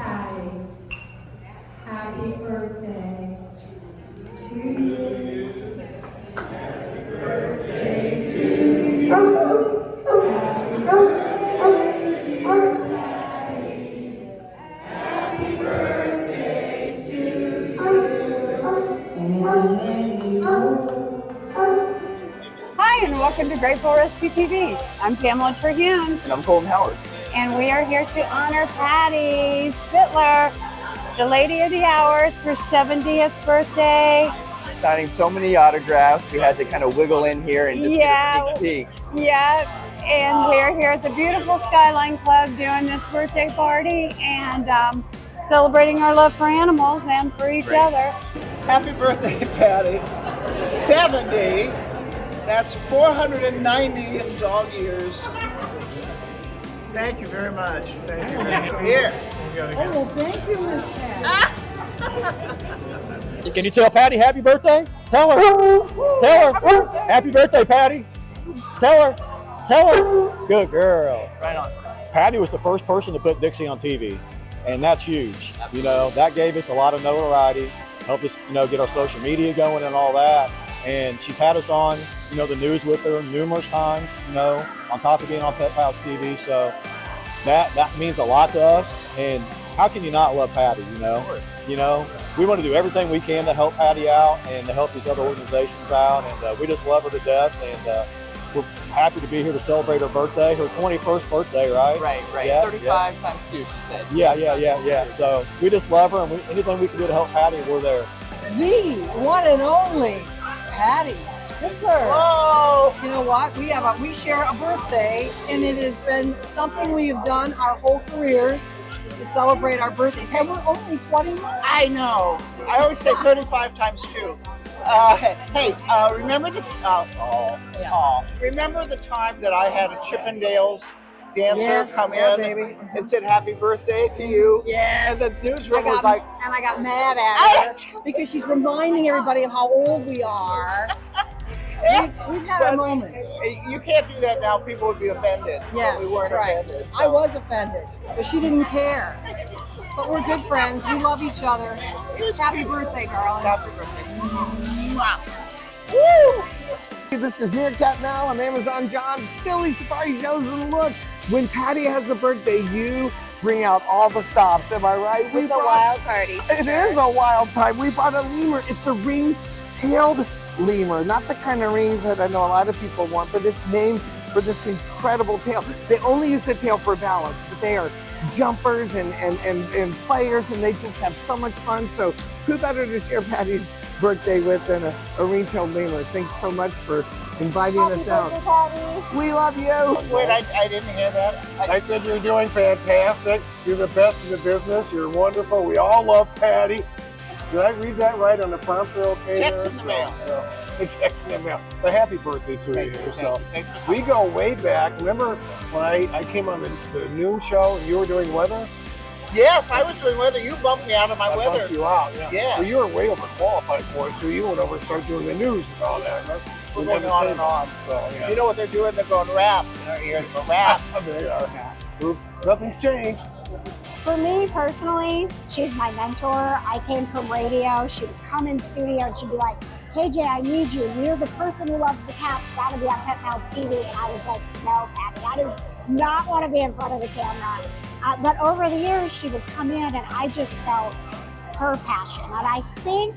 Patty, happy birthday to you. Happy birthday to you. Happy birthday to Patty. Happy birthday to you. Hi, and welcome to Grateful Rescue TV. I'm Pamela Terhune. And I'm Colton Howard. And we are here to honor Patty Spitler, the lady of the hour. It's her 70th birthday. Signing so many autographs, we had to kind of wiggle in here and just get a sneak peek. Yeah, and we're here at the beautiful Skyline Club doing this birthday party and celebrating our love for animals and for each other. Happy birthday, Patty. 70. That's 490 in dog years. Thank you very much. Thank you. Here. Oh, well, thank you, Miss Patty. Can you tell Patty happy birthday? Tell her. Tell her. Happy birthday, Patty. Tell her. Tell her. Good girl. Right on. Patty was the first person to put Dixie on TV, and that's huge. You know, that gave us a lot of notoriety, helped us, get our social media going and all that. And she's had us on, the news with her numerous times, on top of being on Pet Pals TV. So that means a lot to us. And how can you not love Patty, Of course. We want to do everything we can to help Patty out and to help these other organizations out. And we just love her to death. And we're happy to be here to celebrate her birthday, her 21st birthday, right? Right. Yeah, 35 times 2, she said. Yeah. So we just love her, and anything we can do to help Patty, we're there. The one and only Patty Spitler. Oh! You know what? We share a birthday, and it has been something we have done our whole careers is to celebrate our birthdays. Hey, we're only 21. I know. I always say 35 times 2. Remember remember the time that I had a Chippendales dancer come in baby. and said happy birthday to you? Yes. And the newsroom was like, and I got mad at her because she's reminding everybody of how old we are. We've had our moments. You can't do that now. People would be offended. Yes, we weren't that's right. offended. I was offended, but she didn't care. But we're good friends. We love each other. Happy birthday, darling. Happy birthday. Woo! This is Meerkat Now on Amazon John. Silly surprise shows, and look, when Patty has a birthday, you bring out all the stops. Am I right? It's a wild party. It is a wild time. We bought a lemur. It's a ring-tailed lemur, not the kind of rings that I know a lot of people want, but it's named for this incredible tail. They only use the tail for balance, but they are jumpers and players, and they just have so much fun. So who better to share Patty's birthday with than a ring-tailed lemur? Thanks so much for inviting us out. We love you. Wait, I didn't hear that. I said you're doing fantastic. You're the best in the business. You're wonderful. We all love Patty. Did I read that right on the prompter? Okay. Checks in the mail. Checks in the mail. But happy birthday to you. So Thanks for we go way back. Remember when I came on the noon show and you were doing weather? Yes, I was doing weather. You bumped me out of my I weather. bumped you out. Yeah. Well, you were way overqualified for it, so you went over and started doing the news and all that. Right? We're going on and on. So, yeah. You know what they're doing? They're going rap in our ears. Go rap. They are. Oops, nothing's changed. For me personally, she's my mentor. I came from radio. She would come in studio and she'd be like, KJ, I need you. You're the person who loves the cats. You gotta be on Pet Pals TV. And I was like, no, Patty, I do not want to be in front of the camera. But over the years, she would come in and I just felt her passion. And I think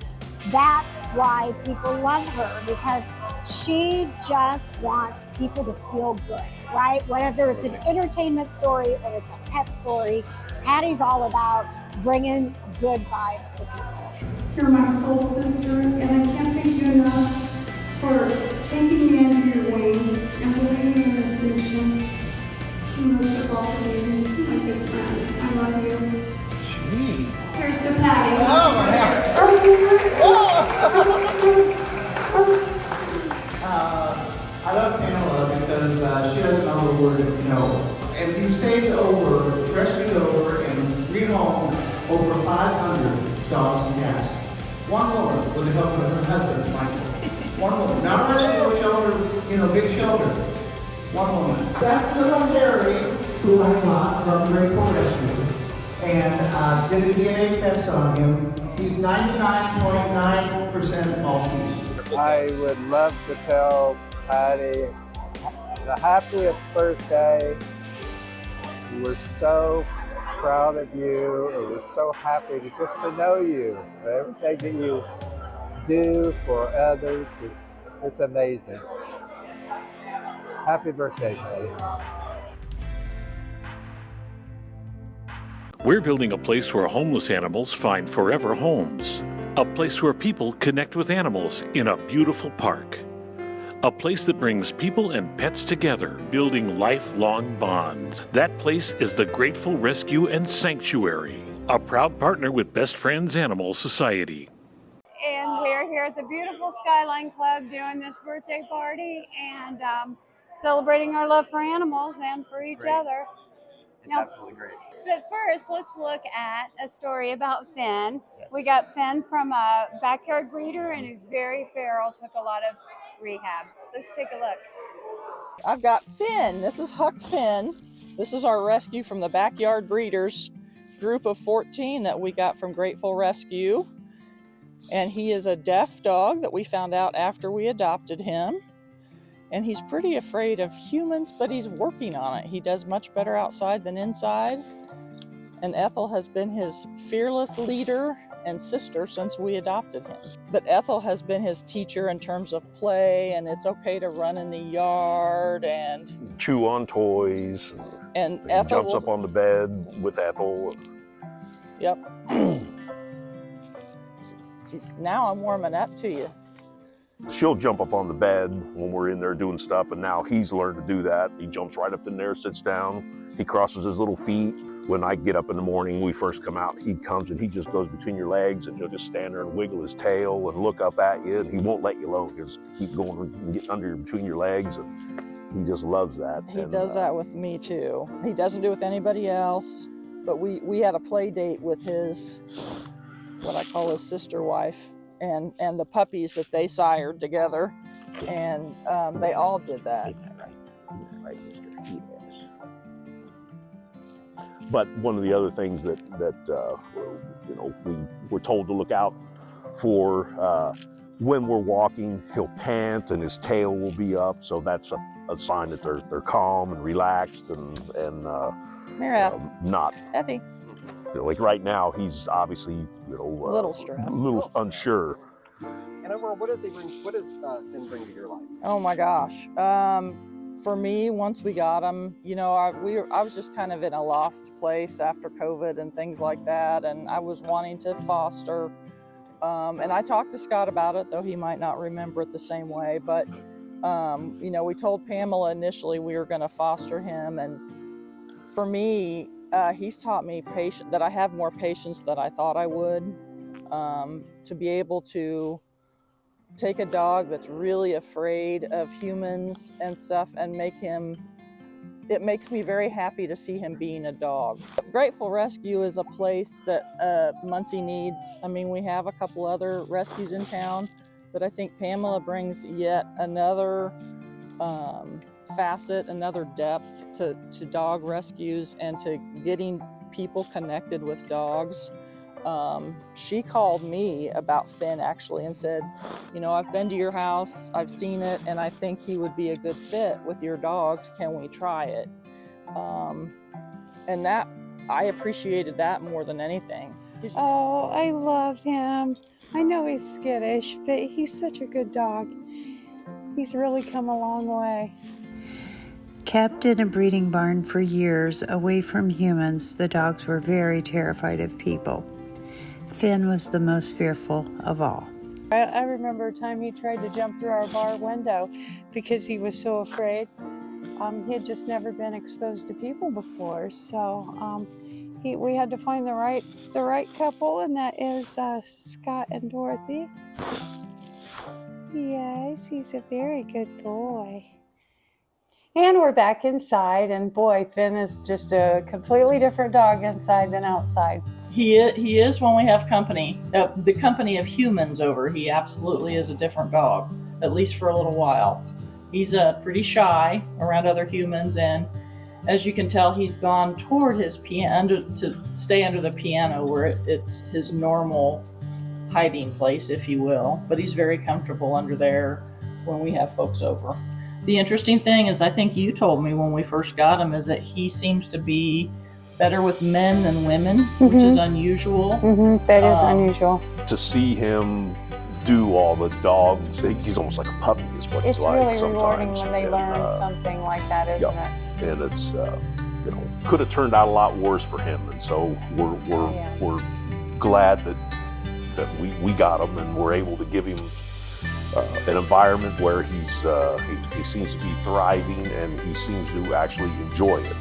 that's why people love her, because she just wants people to feel good, right? Whether it's an entertainment story or it's a pet story, Patty's all about bringing good vibes to people. You're my soul sister, and I can't thank you enough for taking me under your wing and believing in this mission. And most of all, for you, my good friend. I love you. Gee. Here's to Patty. Oh, my I love Pamela because she doesn't know the word no. And you saved over, rescued over, and rehomed over 500 dogs and cats. One woman with the help of her husband, Michael. One woman. Not a rescue shelter, big shelter. One woman. That's little Harry, who I got from Grateful Rescue. And did a DNA test on him. He's 99.9% Maltese. I would love to tell Patty the happiest birthday. We're so proud of you, and we're so happy to know you. Everything that you do for others it's amazing. Happy birthday, Patty. We're building a place where homeless animals find forever homes. A place where people connect with animals in a beautiful park. A place that brings people and pets together, building lifelong bonds. That place is the Grateful Rescue and Sanctuary, a proud partner with Best Friends Animal Society. And we're here at the beautiful Skyline Club doing this birthday party and celebrating our love for animals and for each other. It's absolutely great. But first, let's look at a story about Finn. Yes. We got Finn from a backyard breeder, and he's very feral, took a lot of rehab. Let's take a look. I've got Finn. This is Huck Finn. This is our rescue from the backyard breeders group of 14 that we got from Grateful Rescue. And he is a deaf dog that we found out after we adopted him. And he's pretty afraid of humans, but he's working on it. He does much better outside than inside. And Ethel has been his fearless leader and sister since we adopted him. But Ethel has been his teacher in terms of play, and it's okay to run in the yard and chew on toys. And Ethel jumps up on the bed with Ethel. Yep. Now I'm warming up to you. She'll jump up on the bed when we're in there doing stuff, and now he's learned to do that. He jumps right up in there, sits down, he crosses his little feet. When I get up in the morning, when we first come out, he comes and he just goes between your legs, and he'll just stand there and wiggle his tail and look up at you, and he won't let you alone. He'll just keep going and get under between your legs, and he just loves that. He does that with me too. He doesn't do it with anybody else, but we had a play date with his, what I call his sister wife, and the puppies that they sired together, and they all did that. But one of the other things that we were told to look out for when we're walking, he'll pant and his tail will be up, so that's a sign that they're calm and relaxed and not. Effie. Like right now, he's obviously a little stressed, a little unsure. And overall, what does Finn bring to your life? Oh my gosh. For me, once we got him, I was just kind of in a lost place after COVID and things like that, and I was wanting to foster. And I talked to Scott about it, though he might not remember it the same way. But we told Pamela initially we were going to foster him, and for me, he's taught me that I have more patience than I thought I would. To be able to take a dog that's really afraid of humans and stuff and it makes me very happy to see him being a dog. Grateful Rescue is a place that Muncie needs. I mean, we have a couple other rescues in town, but I think Pamela brings yet another facet, another depth to dog rescues and to getting people connected with dogs. She called me about Finn actually and said, I've been to your house, I've seen it, and I think he would be a good fit with your dogs. Can we try it? And that, I appreciated that more than anything. Oh, I love him. I know he's skittish, but he's such a good dog. He's really come a long way. Kept in a breeding barn for years, away from humans, the dogs were very terrified of people. Finn was the most fearful of all. I remember a time he tried to jump through our bar window because he was so afraid. He had just never been exposed to people before, so we had to find the right couple, and that is Scott and Dorothy. Yes, he's a very good boy. And we're back inside, and boy, Finn is just a completely different dog inside than outside. He is when we have company, the company of humans over. He absolutely is a different dog, at least for a little while. He's pretty shy around other humans, and as you can tell, he's gone toward his piano to stay under the piano where it's his normal hiding place, if you will. But he's very comfortable under there when we have folks over. The interesting thing is, I think you told me when we first got him, is that he seems to be better with men than women, which is unusual. That is unusual. To see him do all the dogs, he's almost like a puppy is what It's he's like really sometimes. rewarding when they And, learn something like that, isn't it? And it's could have turned out a lot worse for him, and so we're glad that we got him and we're able to give him an environment where he seems to be thriving and he seems to actually enjoy it.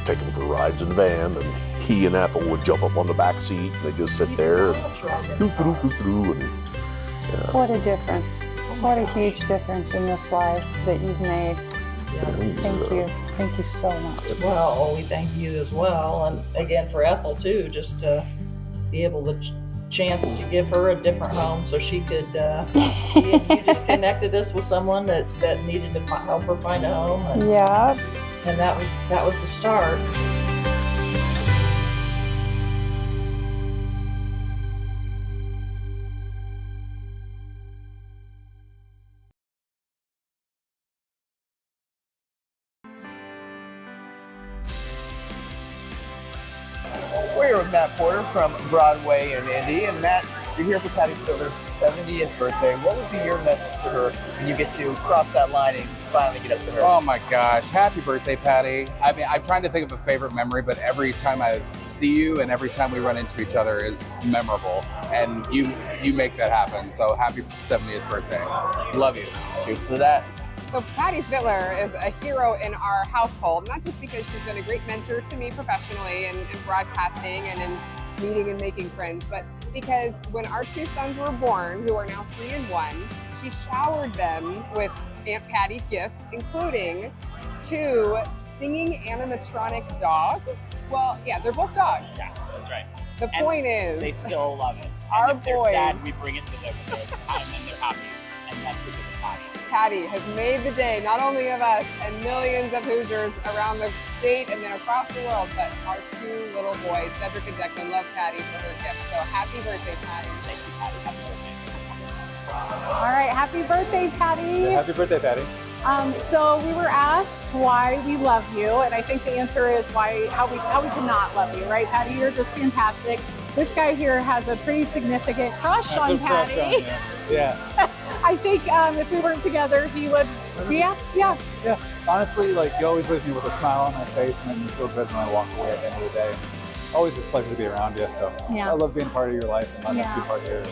Take him for rides in the van, and he and Ethel would jump up on the back seat and they just sit there and doo-doo-doo-doo-doo, and What a difference. What a huge difference in this life that you've made. Thank you. Thank you so much. Well, we thank you as well, and again for Ethel too, just to be able to chance to give her a different home so she could you just connected us with someone that needed to help her find a home, and, and that was the start. We're with Matt Porter from Broadway in Indy. And Matt, you're here for Patty Spitler's 70th birthday. What would be your message to her when you get to cross that line and finally get up to her? Oh my gosh, happy birthday, Patty. I mean, I'm trying to think of a favorite memory, but every time I see you and every time we run into each other is memorable. And you make that happen. So happy 70th birthday. Love you. Cheers to that. So Patty Spitler is a hero in our household, not just because she's been a great mentor to me professionally in broadcasting and in meeting and making friends, but because when our two sons were born, who are now 3 and 1, she showered them with Aunt Patty gifts, including 2 singing animatronic dogs. Well, yeah, they're both dogs. Yeah, that's right. The point is, they still love it. Our And if they're boys- sad, we bring it to them, and they're happy. And that's because of Patty. Patty has made the day, not only of us and millions of Hoosiers around the state and then across the world, but our 2 little boys, Cedric and Declan, love Patty for her gift. So happy birthday, Patty. Thank you, Patty. Happy birthday. All right, happy birthday, Patty. Happy birthday, Patty. So we were asked why we love you, and I think the answer is how we could not love you, right, Patty? You're just fantastic. This guy here has a pretty significant crush on Patty. Yeah. I think if we weren't together, he would. Yeah. Yeah. Honestly, like, you always leave me with a smile on my face, and then you feel good when I walk away at the end of the day. Always a pleasure to be around you. So Yeah. I love being part of your life, and I love Yeah. to be part of yours.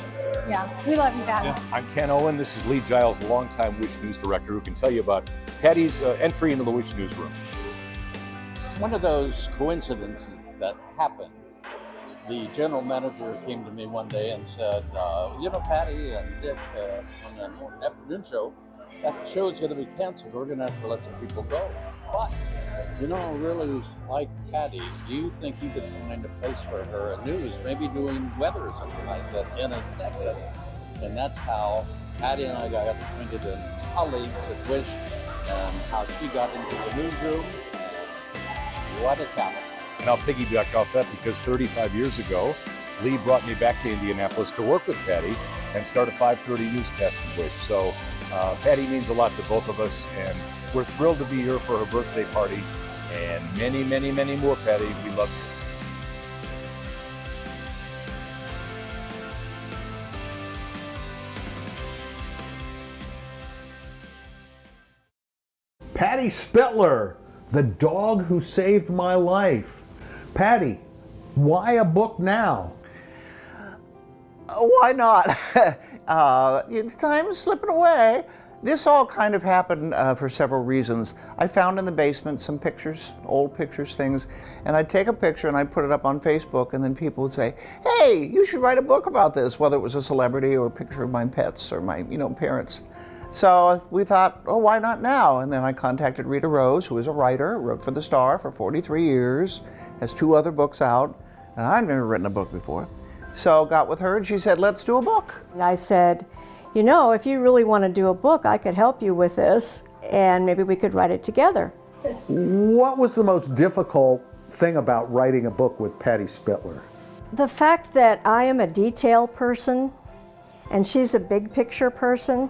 Yeah, we love you, Patty. I'm Ken Owen. This is Lee Giles, longtime Wish News director, who can tell you about Patty's entry into the Wish newsroom. One of those coincidences that happened, the general manager came to me one day and said, you know, Patty and Dick, on the afternoon show, that show's going to be canceled. We're going to have to let some people go. But, you know, I really like Patty. Do you think you could find a place for her at news, maybe doing weather or something? I said, in a second. And that's how Patty and I got acquainted as colleagues at Wish, and how she got into the newsroom. What a talent. And I'll piggyback off that because 35 years ago, Lee brought me back to Indianapolis to work with Patty and start a 5:30 newscast in Wish. So Patty means a lot to both of us, and we're thrilled to be here for her birthday party. And many, many, many more, Patty. We love you. Patty Spitler, the dog who saved my life. Patty, why a book now? Why not? Time is slipping away. This all kind of happened for several reasons. I found in the basement some pictures, old pictures, things, and I'd take a picture and I'd put it up on Facebook, and then people would say, hey, you should write a book about this, whether it was a celebrity or a picture of my pets or my parents. So we thought, oh, why not now? And then I contacted Rita Rose, who is a writer, wrote for The Star for 43 years, has 2 other books out, and I've never written a book before. So got with her and she said, let's do a book. And I said, if you really want to do a book, I could help you with this, and maybe we could write it together. What was the most difficult thing about writing a book with Patty Spitler? The fact that I am a detail person and she's a big picture person.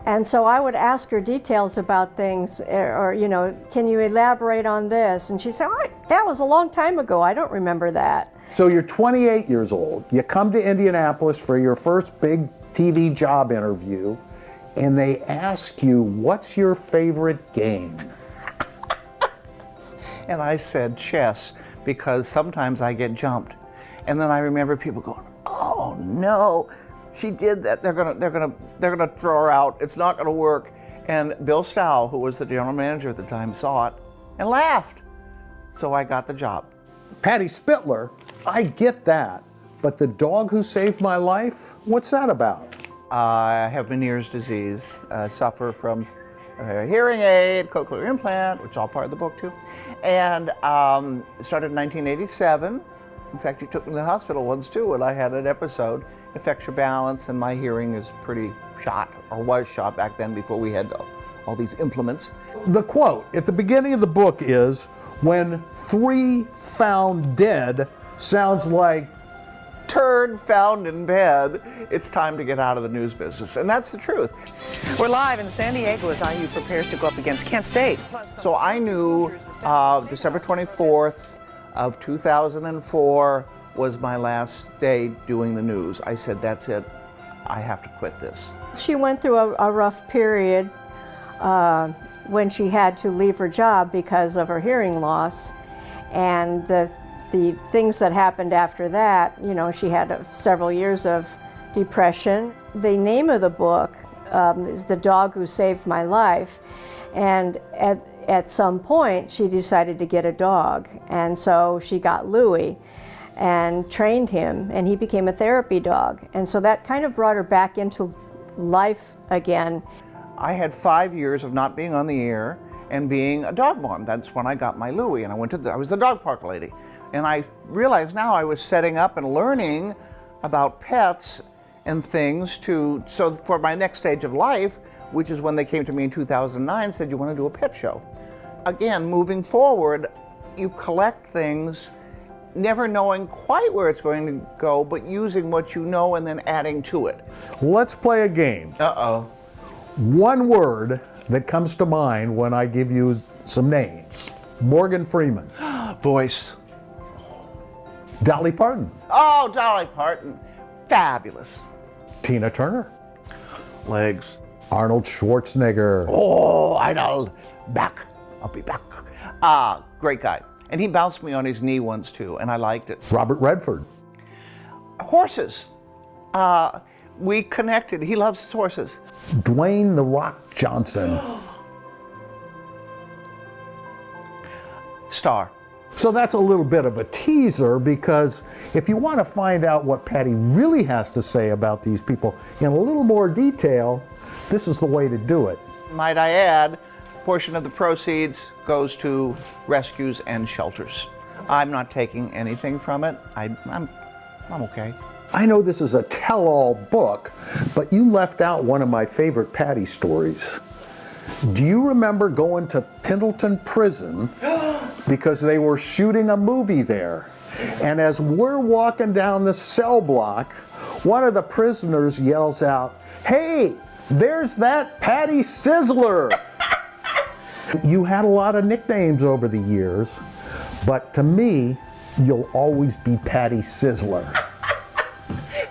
And so I would ask her details about things, or, you know, can you elaborate on this? And she'd say, oh, that was a long time ago. I don't remember that. So you're 28 years old. You come to Indianapolis for your first big TV job interview, and they ask you, what's your favorite game? And I said chess, because sometimes I get jumped. And then I remember people going, oh no, she did that. They're gonna throw her out. It's not gonna work. And Bill Stow, who was the general manager at the time, saw it and laughed. So I got the job. Patty Spitler, I get that, but The Dog Who Saved My Life, what's that about? I have Meniere's disease, suffer from a hearing aid, cochlear implant, which is all part of the book too. And it started in 1987. In fact, you took me to the hospital once too when I had an episode. It affects your balance, and my hearing is pretty shot, or was shot back then before we had all these implements. The quote at the beginning of the book is, when 3 found dead sounds like turd found in bed, it's time to get out of the news business. And that's the truth. We're live in San Diego as IU prepares to go up against Kent State. So I knew December 24th of 2004 was my last day doing the news. I said, that's it. I have to quit this. She went through a rough period when she had to leave her job because of her hearing loss. And the things that happened after that, you know, she had several years of depression. The name of the book is The Dog Who Saved My Life. And at some point, she decided to get a dog. And so she got Louie and trained him, and he became a therapy dog. And so that kind of brought her back into life again. I had 5 years of not being on the air and being a dog mom. That's when I got my Louie, and I was the dog park lady. And I realized now I was setting up and learning about pets and things so for my next stage of life, which is when they came to me in 2009, said, you want to do a pet show? Again, moving forward, you collect things, never knowing quite where it's going to go, but using what you know and then adding to it. Let's play a game. Uh-oh. One word that comes to mind when I give you some names. Morgan Freeman. Voice. Dolly Parton. Oh, Dolly Parton. Fabulous. Tina Turner. Legs. Arnold Schwarzenegger. Oh, Arnold. Back. I'll be back. Great guy. And he bounced me on his knee once too, and I liked it. Robert Redford. Horses. We connected. He loves his horses. Dwayne "The Rock" Johnson. Star. So that's a little bit of a teaser, because if you want to find out what Patty really has to say about these people in a little more detail, this is the way to do it. Might I add, a portion of the proceeds goes to rescues and shelters. I'm not taking anything from it. I'm okay. I know this is a tell-all book, but you left out one of my favorite Patty stories. Do you remember going to Pendleton Prison because they were shooting a movie there? And as we're walking down the cell block, one of the prisoners yells out, "Hey, there's that Patty Sizzler!" You had a lot of nicknames over the years, but to me, you'll always be Patty Sizzler.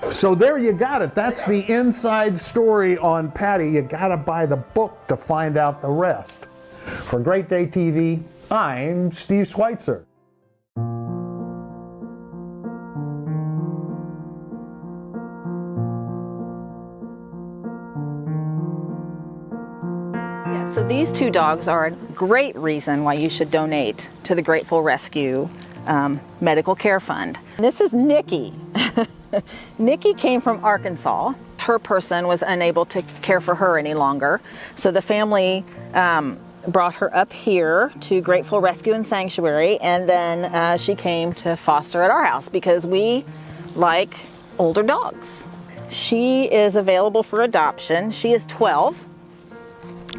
So there you got it. That's the inside story on Patty. You gotta buy the book to find out the rest. For Great Day TV, I'm Steve Schweitzer. So these 2 dogs are a great reason why you should donate to the Grateful Rescue Medical Care Fund. This is Nikki. Nikki came from Arkansas. Her person was unable to care for her any longer, so the family brought her up here to Grateful Rescue and Sanctuary, and then she came to foster at our house because we like older dogs. She is available for adoption. She is 12.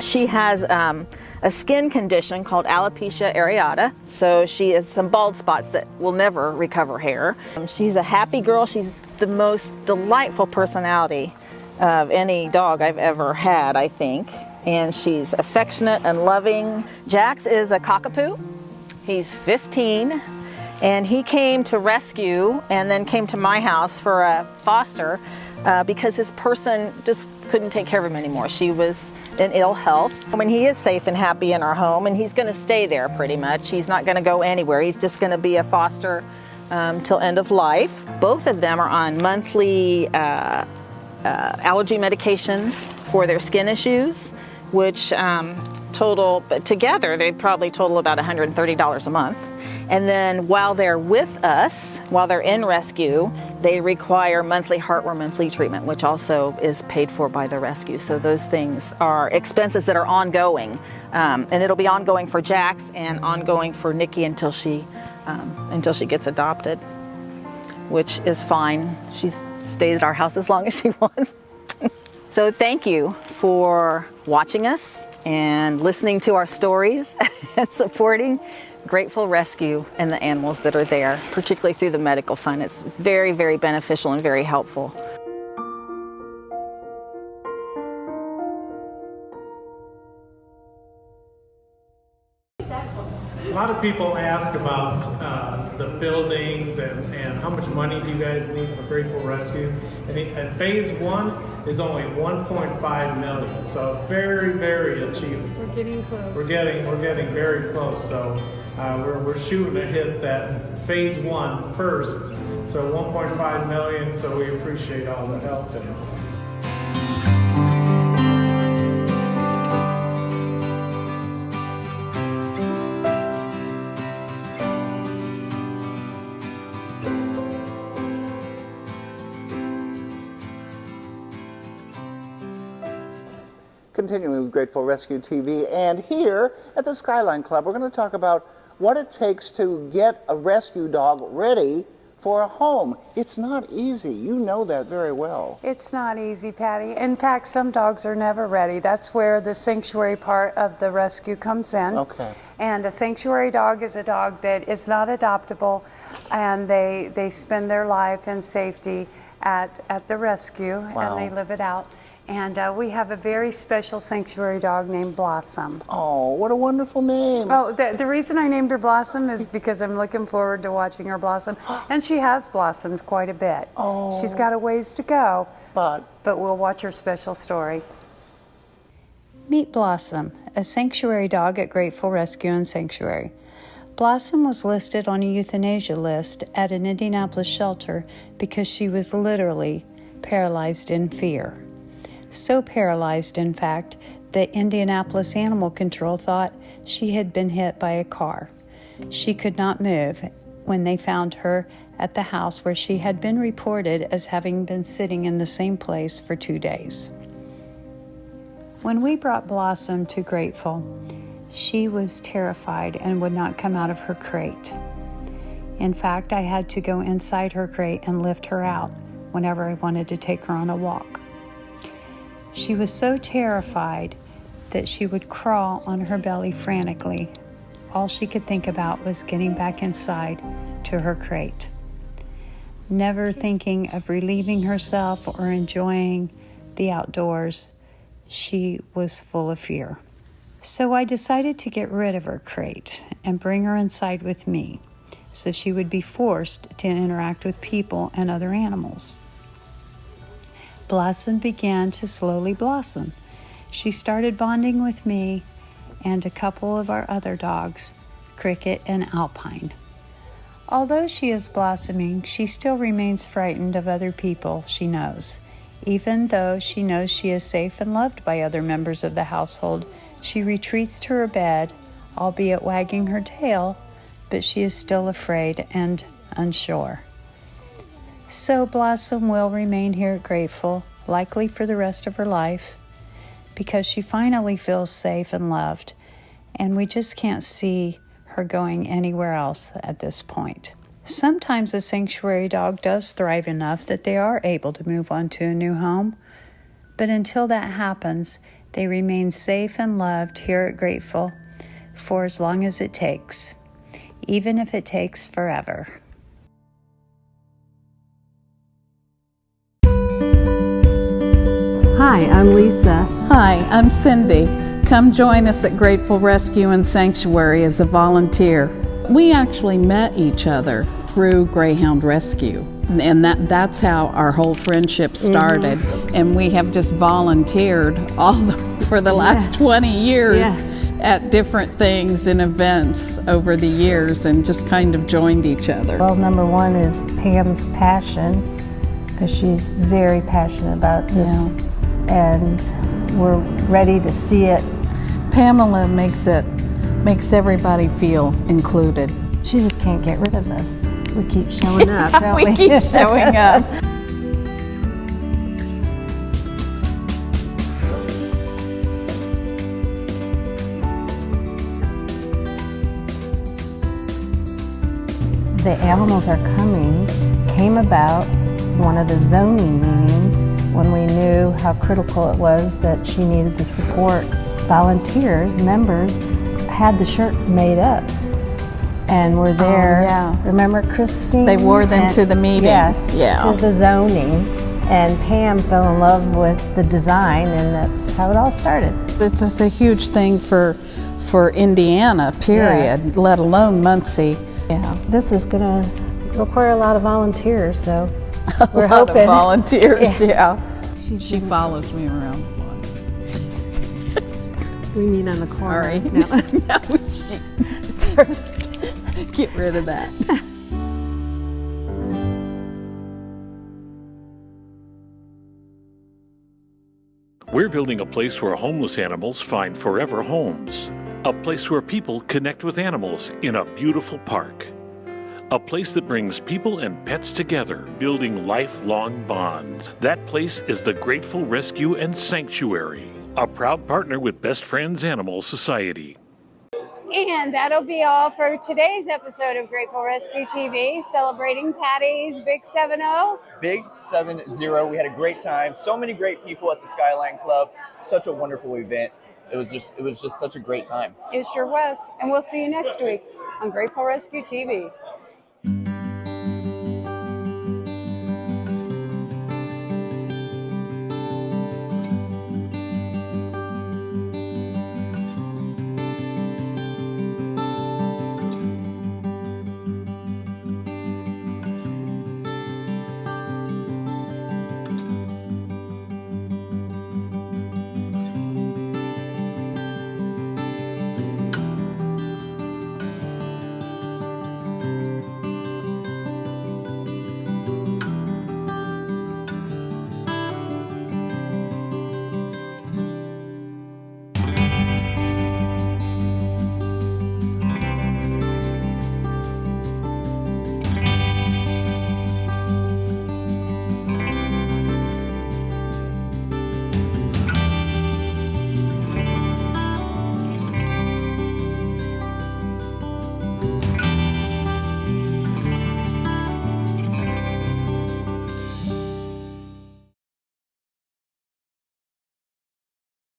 She has a a skin condition called alopecia areata. So she has some bald spots that will never recover hair. She's a happy girl. She's the most delightful personality of any dog I've ever had, I think. And she's affectionate and loving. Jax is a cockapoo. He's 15, and he came to rescue and then came to my house for a foster because his person just couldn't take care of him anymore. She was in ill health. I mean, he is safe and happy in our home, and he's going to stay there pretty much. He's not going to go anywhere. He's just going to be a foster till end of life. Both of them are on monthly allergy medications for their skin issues, which total, together, they probably total about $130 a month. And then while they're with us, while they're in rescue, they require monthly heartworm and flea treatment, which also is paid for by the rescue. So those things are expenses that are ongoing. And it'll be ongoing for Jax and ongoing for Nikki until she gets adopted, which is fine. She stays at our house as long as she wants. So thank you for watching us and listening to our stories and supporting Grateful Rescue and the animals that are there, particularly through the medical fund. It's very, very beneficial and very helpful. A lot of people ask about the buildings and how much money do you guys need for Grateful Rescue. And phase 1 is only 1.5 million, so very, very achievable. We're getting close. We're getting very close. So we're shooting to hit that phase 1 first. So 1.5 million. So we appreciate all the help and. Continuing with Grateful Rescue TV, and here at the Skyline Club, we're going to talk about what it takes to get a rescue dog ready for a home. It's not easy. You know that very well. It's not easy, Patty. In fact, some dogs are never ready. That's where the sanctuary part of the rescue comes in. Okay. And a sanctuary dog is a dog that is not adoptable, and they spend their life in safety at the rescue. Wow. And they live it out. And we have a very special sanctuary dog named Blossom. Oh, what a wonderful name. Oh, the reason I named her Blossom is because I'm looking forward to watching her blossom. And she has blossomed quite a bit. Oh. She's got a ways to go. But we'll watch her special story. Meet Blossom, a sanctuary dog at Grateful Rescue and Sanctuary. Blossom was listed on a euthanasia list at an Indianapolis shelter because she was literally paralyzed in fear. So paralyzed, in fact, that Indianapolis Animal Control thought she had been hit by a car. She could not move when they found her at the house where she had been reported as having been sitting in the same place for 2 days. When we brought Blossom to Grateful, she was terrified and would not come out of her crate. In fact, I had to go inside her crate and lift her out whenever I wanted to take her on a walk. She was so terrified that she would crawl on her belly frantically. All she could think about was getting back inside to her crate. Never thinking of relieving herself or enjoying the outdoors, she was full of fear. So I decided to get rid of her crate and bring her inside with me, so she would be forced to interact with people and other animals. Blossom began to slowly blossom. She started bonding with me and a couple of our other dogs, Cricket and Alpine. Although she is blossoming, she still remains frightened of other people she knows. Even though she knows she is safe and loved by other members of the household, she retreats to her bed, albeit wagging her tail, but she is still afraid and unsure. So Blossom will remain here at Grateful, likely for the rest of her life, because she finally feels safe and loved, and we just can't see her going anywhere else at this point. Sometimes a sanctuary dog does thrive enough that they are able to move on to a new home, but until that happens, They remain safe and loved here at Grateful for as long as it takes, even if it takes forever. Hi, I'm Lisa. Hi, I'm Cindy. Come join us at Grateful Rescue and Sanctuary as a volunteer. We actually met each other through Greyhound Rescue, and that's how our whole friendship started. And we have just volunteered for the last 20 years at different things and events over the years, and just kind of joined each other. Well, number one is Pam's passion, because she's very passionate about this, and we're ready to see it. Pamela makes everybody feel included. She just can't get rid of us. We keep showing up, don't we? We keep showing up. The animals are coming came about one of the zoning meetings when we knew how critical it was that she needed the support. Volunteers, members, had the shirts made up and were there. Remember Christine? They wore them to the meeting. To the zoning. And Pam fell in love with the design, and that's how it all started. It's just a huge thing for Indiana, period, let alone Muncie. Yeah, this is going to require a lot of volunteers, so we're a lot hoping. Of volunteers, She follows me around. We meet on the corner. Sorry. Sorry. Get rid of that. We're building a place where homeless animals find forever homes. A place where people connect with animals in a beautiful park. A place that brings people and pets together, building lifelong bonds. That place is the Grateful Rescue and Sanctuary, a proud partner with Best Friends Animal Society. And that'll be all for today's episode of Grateful Rescue TV, celebrating Patty's Big 7-0. Big 7-0. We had a great time. So many great people at the Skyline Club. Such a wonderful event. It was just such a great time. It sure was. And we'll see you next week on Grateful Rescue TV.